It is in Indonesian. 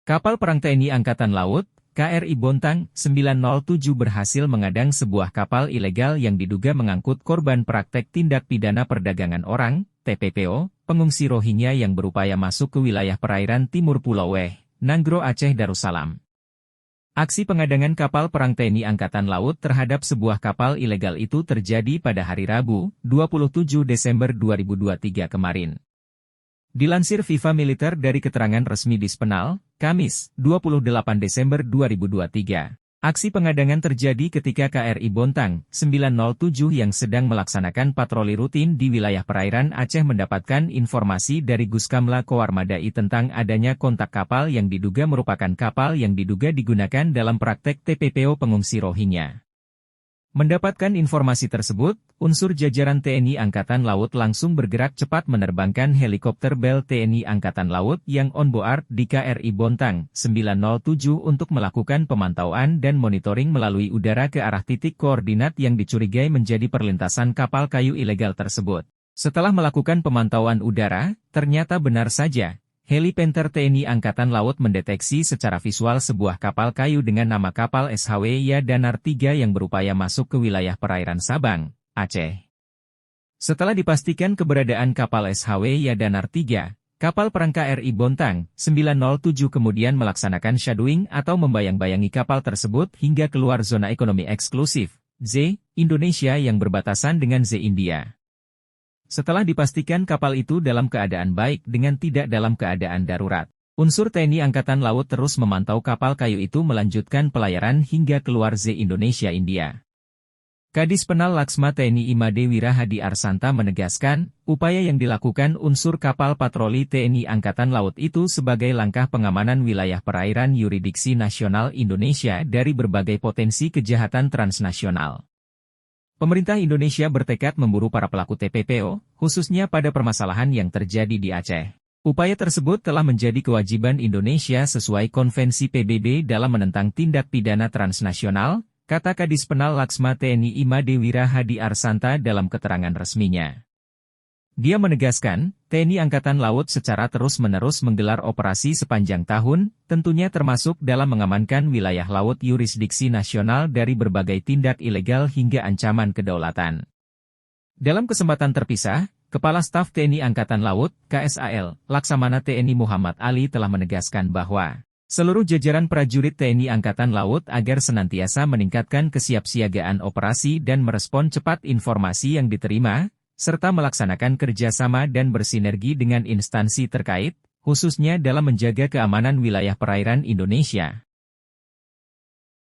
Kapal perang TNI Angkatan Laut, KRI Bontang 907 berhasil mengadang sebuah kapal ilegal yang diduga mengangkut korban praktek tindak pidana perdagangan orang, TPPO, pengungsi Rohingya yang berupaya masuk ke wilayah perairan timur Pulau Weh, Nanggro Aceh Darussalam. Aksi pengadangan kapal perang TNI Angkatan Laut terhadap sebuah kapal ilegal itu terjadi pada hari Rabu, 27 Desember 2023 kemarin. Dilansir Viva Militer dari keterangan resmi Dispenal, Kamis, 28 Desember 2023. Aksi pengadangan terjadi ketika KRI Bontang 907 yang sedang melaksanakan patroli rutin di wilayah perairan Aceh mendapatkan informasi dari Guskamla Koarmadai tentang adanya kontak kapal yang diduga merupakan kapal yang diduga digunakan dalam praktek TPPO pengungsi Rohingya. Mendapatkan informasi tersebut, unsur jajaran TNI Angkatan Laut langsung bergerak cepat menerbangkan helikopter Bel TNI Angkatan Laut yang on-board di KRI Bontang 907 untuk melakukan pemantauan dan monitoring melalui udara ke arah titik koordinat yang dicurigai menjadi perlintasan kapal kayu ilegal tersebut. Setelah melakukan pemantauan udara, ternyata benar saja. Helipenter TNI Angkatan Laut mendeteksi secara visual sebuah kapal kayu dengan nama kapal SHW Ya Danar 3 yang berupaya masuk ke wilayah perairan Sabang, Aceh. Setelah dipastikan keberadaan kapal SHW Ya Danar 3, kapal perang KRI Bontang 907 kemudian melaksanakan shadowing atau membayang-bayangi kapal tersebut hingga keluar zona ekonomi eksklusif, Z, Indonesia yang berbatasan dengan Z India. Setelah dipastikan kapal itu dalam keadaan baik dengan tidak dalam keadaan darurat, unsur TNI Angkatan Laut terus memantau kapal kayu itu melanjutkan pelayaran hingga keluar Z Indonesia India. Kadis Penal Laksma TNI Imade Wirahadi Arsanta menegaskan, upaya yang dilakukan unsur kapal patroli TNI Angkatan Laut itu sebagai langkah pengamanan wilayah perairan yuridiksi nasional Indonesia dari berbagai potensi kejahatan transnasional. Pemerintah Indonesia bertekad memburu para pelaku TPPO, khususnya pada permasalahan yang terjadi di Aceh. Upaya tersebut telah menjadi kewajiban Indonesia sesuai Konvensi PBB dalam menentang tindak pidana transnasional, kata Kadis Penal Laksma TNI Imade Wirahadi Arsanta dalam keterangan resminya. Dia menegaskan, TNI Angkatan Laut secara terus-menerus menggelar operasi sepanjang tahun, tentunya termasuk dalam mengamankan wilayah laut yurisdiksi nasional dari berbagai tindak ilegal hingga ancaman kedaulatan. Dalam kesempatan terpisah, Kepala Staf TNI Angkatan Laut, KSAL, Laksamana TNI Muhammad Ali telah menegaskan bahwa seluruh jajaran prajurit TNI Angkatan Laut agar senantiasa meningkatkan kesiapsiagaan operasi dan merespon cepat informasi yang diterima, serta melaksanakan kerjasama dan bersinergi dengan instansi terkait, khususnya dalam menjaga keamanan wilayah perairan Indonesia.